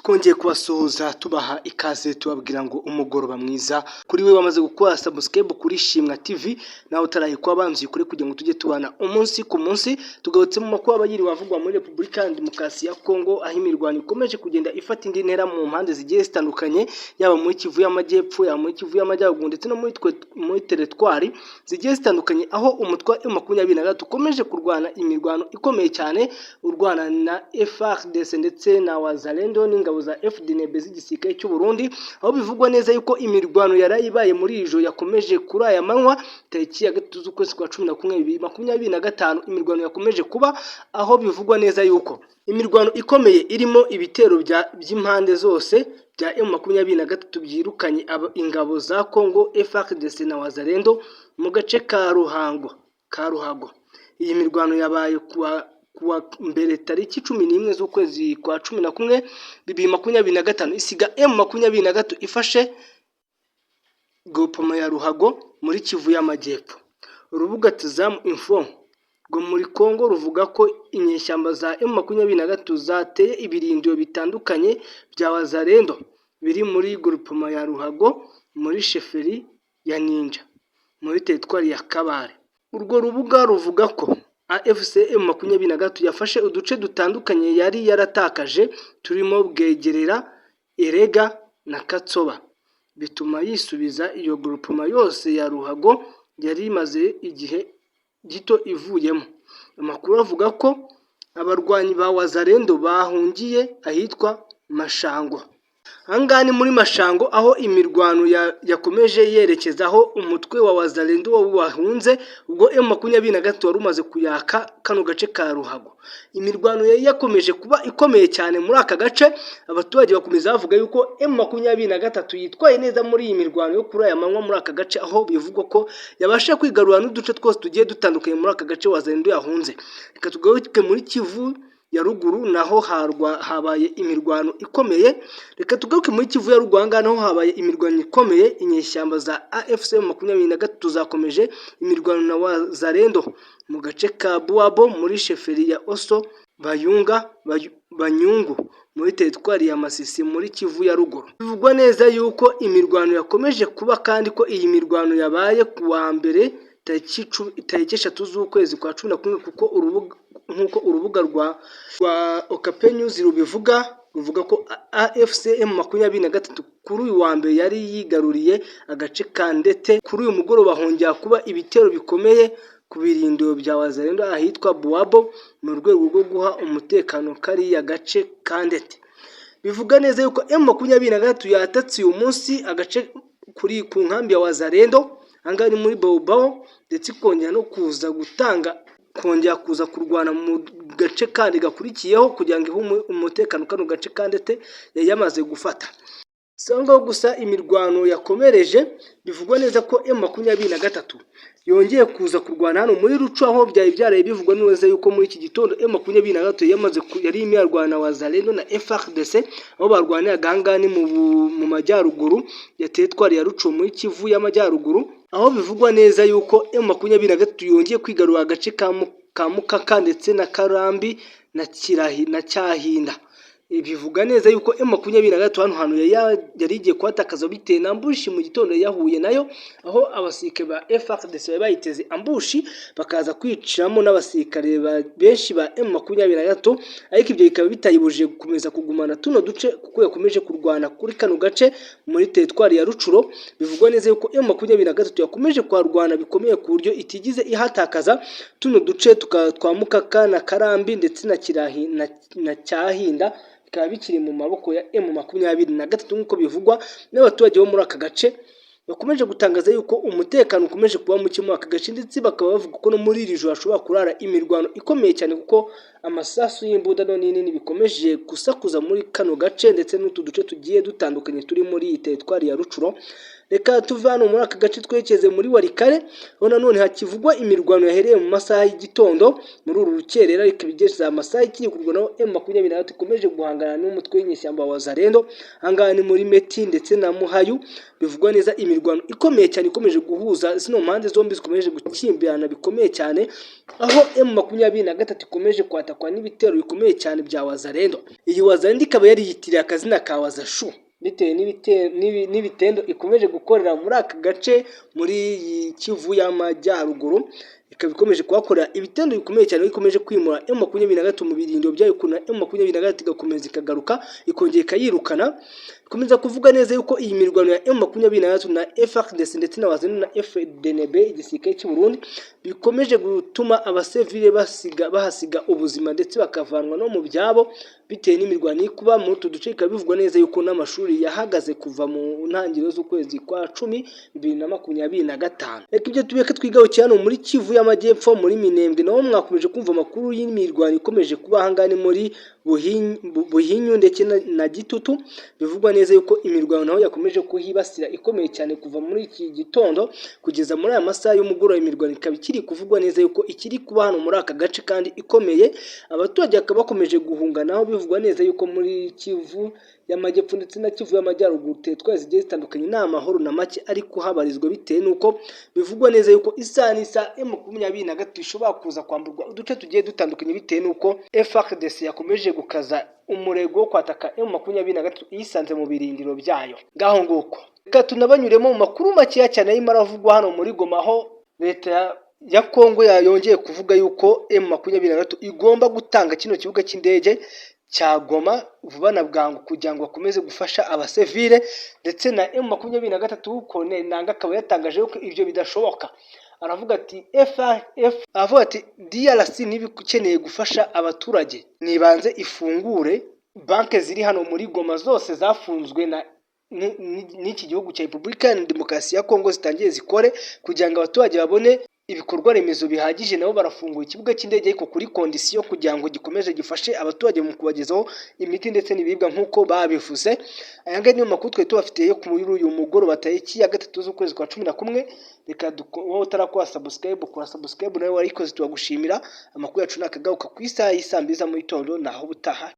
Twongeye kubasuhuza tubaha ikaze tubabwira ngo umugoroba mwiza kuri we wamaze gukora subscribe kuri Shimwa TV nawe utarayikwa banzuye kuri kugira ngo tujye tubana umunsi ku munsi tugarutse mu makuru abayiri wavugwa muri Republika ya Demokarasi ya Kongo aho imirwano ikomeje kugenda ifata indi ntera mu mpande zigiye zitandukanye yaba muri Kivu y'Amajyepfo ya muri Kivu y'Amajyaruguru ndetse no muri teritwari zigiye zitandukanye aho umutwe wa M23 ukomeje kurwana imirwano ikomeye cyane urwana na FARDC ndetse na Wazalendo n'ingabo za FDNB z'igisirikare cy'u Burundi aho bivugwa neza yuko imirwano yarayibaye muri ijo yakomeje kuri aya manywa tariki ya 3 z'ukwezi kwa 11 2025 imirwano yakomeje kuba aho bivugwa neza yuko imirwano ikomeye irimo ibitero by'impande zose bya M23 byirukanye ingabo za Kongo FARDC na Wazalendo mu gace ka Ruhago. Iyi mirwano yabaye kuwa mbere tariki 11 z'ukwezi kwa 11 2025 isiga M23 ifashe Gopoma ya Ruhago muri Kivu y'Amajyepfo. Urubuga Tzamu Info rwo muri Kongo ruvuga ko inyeshyamba za M23 zateye ibirindiro bitandukanye bya Wazalendo biri muri Gopoma ya Ruhago muri sheferi ya Ninja muri teritwari ya Kabare. Urwo rubuga ruvuga ko AFC M23 yafashe uduce dutandukanye yari yaratakaje turimo Bwegerera, Erega na Katsoba bituma yisubiza iyo groupement yose ya Ruhago yari imaze igihe gito ivuyemo. Amakuru avuga ko abarwanyi ba Wazalendo bahungiye ahitwa Mashango. Hangani muri Mashango aho imirwano yakomeje yerekezaho umutwe wa Wazalendo wahunze ubwo M23 wari umaze kuyaka kano gace ka Ruhago. Imirwano yakomeje kuba ikomeye cyane muri aka gace abaturage bakomeza bavuga yuko M23 yitwaye neza muri iyi mirwano yo kuri aya manywa muri aka gace aho bivugwa ko yabasha kwigarura n'uduce twose tugiye dutandukanye muri aka gace Wazalendo yahunze. Reka tugaruke muri Kivu ya ruguru naho habaye imirwano ikomeye. Reka tugaruke muri Kivu ya ruguru naho habaye imirwano ikomeye. Inyeshyamba za AFC M23 zakomeje imirwano na Wazalendo mu gace ka Buabo muri sheferi ya Oso Banyungu muri teritwari ya Masisi muri Kivu ya ruguru. Bivugwa neza yuko imirwano yakomeje kuba kandi ko iyi mirwano yabaye kuwa mbere tariki 3 z'ukwezi kwa 11 kuko urubuga rwa Okapi News ruvuga ko AFC M23 kuri uyu wa mbere yari yigaruriye agace ka Ndete. Kuri uyu mugoroba hongera kuba ibitero bikomeye ku birindiro bya Wazalendo ahitwa Buabo mu rwego rwo guha umutekano kari agace ka Ndete. Bivuga neza yuko M23 yatatse uyu munsi agace kuri ku nkambi ya Wazalendo angari muri Baobao ndetse kongera no kuza kurwana mu gace kandi gakurikiyeho kugira ngo umutekano kano gace kandete yamaze gufata. Sango gusa imirwano yakomereje bivugwa neza ko M23 yongeye kuza kurwana hano muri Rucu aho byari bivugwa neza yuko muri iki gitondo M23 yari imyarwana Wazalendo na FARDC aho barwanira gangani mu majyaruguru ya teritwari ya Rucu muri Kivu y'Amajyaruguru aho bivugwa neza yuko M23 yongeye kwigarura agace ka Mukaka ndetse na Karambi na Kirahi na Cyahinda. Bivuga neza yuko M23 hano yari igiye kwatakaza bitewe na ambushi mu gitondo yahuye nayo aho abasirikare ba FARDC bayiteze ambushi bakaza kwiciramo n'abasirikare benshi ba M23 ariko ibyo bikaba bitayibujije gukomeza kugumana tuno duce kuko yakomeje kurwana kuri kano gace muri teritwari ya Rucuro. Bivugwa neza yuko M23 yakomeje kwarwana bikomeye ku buryo itigize ihatakaza tuno duce twamukaka na Karambi ndetse na Kirahi na Cyahinda bikaba bikiri mu maboko ya M23 nk'uko bivugwa n'abaturage bo muri aka gace. Bakomeje gutangaza yuko umutekano ukomeje kuba muke muri aka gace ndetse bakaba bavuga ko no muri iri joro hashobora kurara imirwano ikomeye cyane kuko amasasu y'imbunda nini bikomeje gusakuza muri kano gace ndetse n'utu duce tugiye dutandukanye turi muri iyi teritwari ya Rucuro. Reka tuve hano muri aka gace twerekeze muri Warikare aho nanone hakivugwa imirwano yahereye mu masaha y'igitondo muri uru rukerera ariko bigeze amasaha ikiri kurwana M23 ikomeje guhangana n'umutwe w'inyeshyamba wa Wazalendo angana muri Meti ndetse na Muhayu. Bivugwa neza imirwano ikomeye cyane ikomeje guhuza zino mpande zombi zikomeje gukimbirana bikomeye cyane aho M23 ikomeje kwata batakwa n'ibitero bikomeye cyane bya Wazalendo. Iyi Wazalendo ikaba yari yitiriye akazina ka Wazashu bitewe n'ibitendo ikomeje gukorera muri aka gace muri Kivu y'Amajyaruguru, ikaba ikomeje kuhakorera ibitendo bikomeye cyane, ikomeje kwimura M23 mu birindiro byayo, kuna M23 igakomeza ikagaruka ikongera ikayirukana. Ikomeza kuvuga neza yuko iyi mirwano ya M23 na FARDC ndetse na Wazalendo na FDNB igisirikare cy'u Burundi bikomeje gutuma abasivile bahasiga ubuzima ndetse bakavanwa no mu byabo bitewe n'imirwano ikuba muri utu duce. Ikaba bivugwa neza yuko n'amashuri yahagaze kuva mu ntangiriro z'ukwezi kwa 10 2025. Reka ibyo tubeke twigaho cyane muri Kivu y'Amajyepfo muri Minembwe, naho mwakomeje kumva amakuru y'imirwano ikomeje kuba hangane muri Buhinyu ndetse na Gitutu. Bivugwa neza yuko imirwano naho yakomeje kuhibasira ikomeye cyane kuva muri iki gitondo kugeza muri aya masaha y'umugoroba. Imirwano ikaba ikiri kuvugwa neza yuko ikiri kuba hano muri aka gace kandi ikomeye, abaturage bakaba bakomeje guhunganaho. Bivugwa neza yuko muri Kivu y'Amajyepfo ndetse na Kivu y'Amajyaruguru tetwa zigiye zitandukanye nta mahoro na make ariko habarizwa bitewe nuko bivugwa neza yuko isa M23 ishobora kuza kwamburwa uduce tugiye dutandukanye bitewe nuko FARDC yakomeje gukaza umurego wo kwataka M23 yisanze mu birindiro byayo ngaho nguko. Reka tunabanyuremo mu makuru make cyane y'Imaravugwa hano muri Goma, aho leta ya Kongo yongeye kuvuga yuko M23 igomba gutanga kino kibuga cy'indege cya Goma vuba na bwangu kugira ngo bakomeze gufasha abasivile, ndetse na M23 Colonel Nanga akaba yatangaje yuko ibyo bidashoboka. Aravuga ati aravuga ati DRC nibikeneye gufasha abaturage nibanze ifungure banke ziri hano muri Goma zose zafunzwe n'iki gihugu cya Repubulika ya Demokarasi ya Kongo zitangiye zikore kugira ngo abaturage babone ibikorwa remezo bihagije. Nabo barafungura ikibuga cy'indege ariko kuri kondisiyo kugira ngo gikomeze gifashe abaturage mu kubagezaho imiti ndetse n'ibibwa nk'uko babivuze. Aya ngaya niyo makuru twe tubafitiye yo kuri uyu mugoroba tariki ya 3 z'ukwezi kwa 11. Reka wowe utarakora subscribe kora subscribe nawe warikoze tubagushimira. Amakuru yacu nakagaruka ku isaha y'isambiza mu gitondo naho butaha.